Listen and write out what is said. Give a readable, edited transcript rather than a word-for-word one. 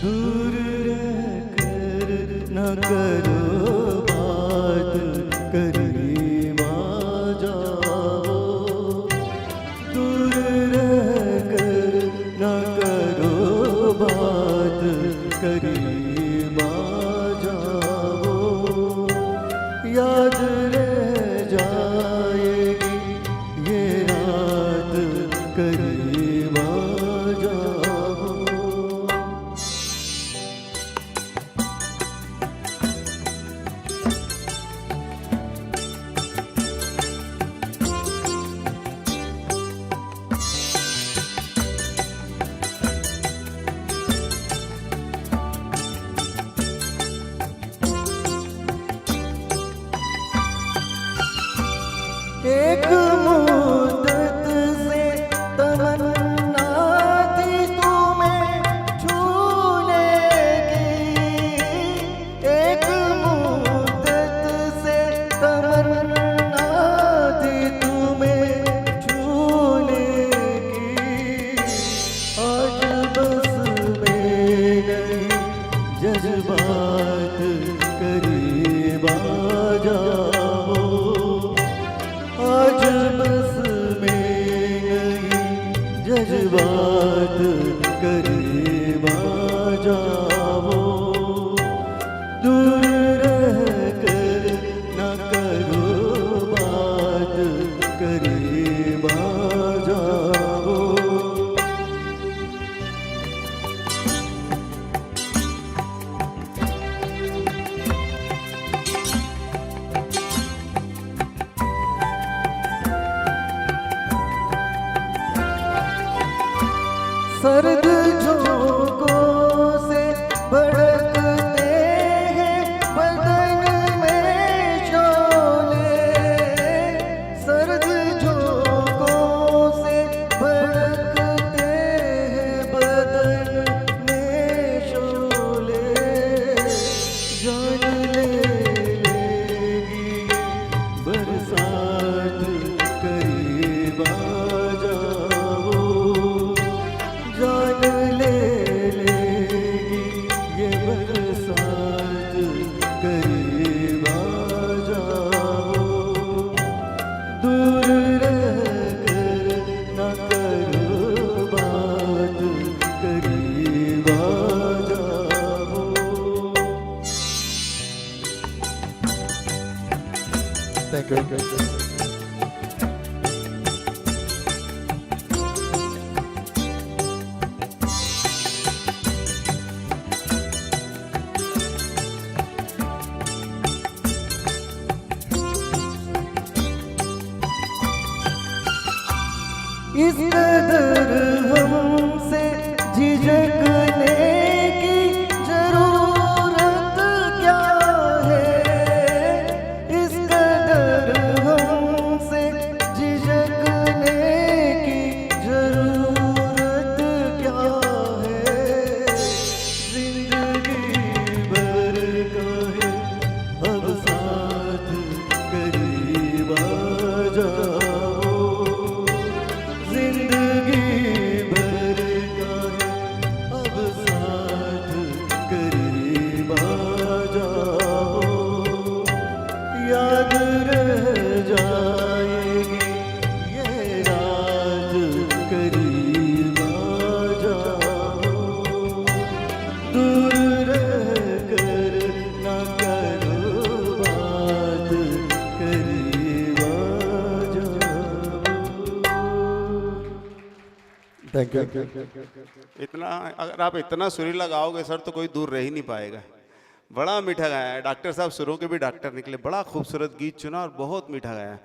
दूर रहकर न करो बात, करीब आ जाओ। दूर रहकर न करो बात, करीब आ जाओ। याद रह जाएगी ये रात, करीब आ जाओ। एक मुद्दत से तमन्ना थी तुम्हें छूने की। एक मुद्दत से तमन्ना थी तुम्हें छूने की। आज बस में नहीं जज्बात, करीब आ जाओ। आज बस में नहीं जज्बात, करीब आ जाओ। दूर रहकर न करो बात, करीब आ जाओ। सर्द झोंकों से भड़कते हैं बदन में शोले। सर्द झोंकों से भड़कते हैं बदन में शोले। जान लेगी बरसात, करीब आ जाओ। जान ले लेगी ये बरसात, करीब आ जाओ। दूर रहकर न करो बात, करीब आ जाओ। Thank you. इस कदर हमसे झिझकने की जरूरत क्या है। इस कदर हमसे झिझकने की जरूरत क्या है। जिंदगी भर का है अब साथ, करीब आ जाओ। जिंदगी भर का है अब साथ, करीब आ जाओ। याद रह जाएगी ये रात, करीब आ जाओ। दूर रहकर न करो बात, करीब आ जाओ। Thank you. इतना अगर आप इतना सुरीला गाओगे सर तो कोई दूर रह ही नहीं पाएगा। बड़ा मीठा गाया है। डॉक्टर साहब सुरों के भी डॉक्टर निकले। बड़ा खूबसूरत गीत चुना और बहुत मीठा गाया।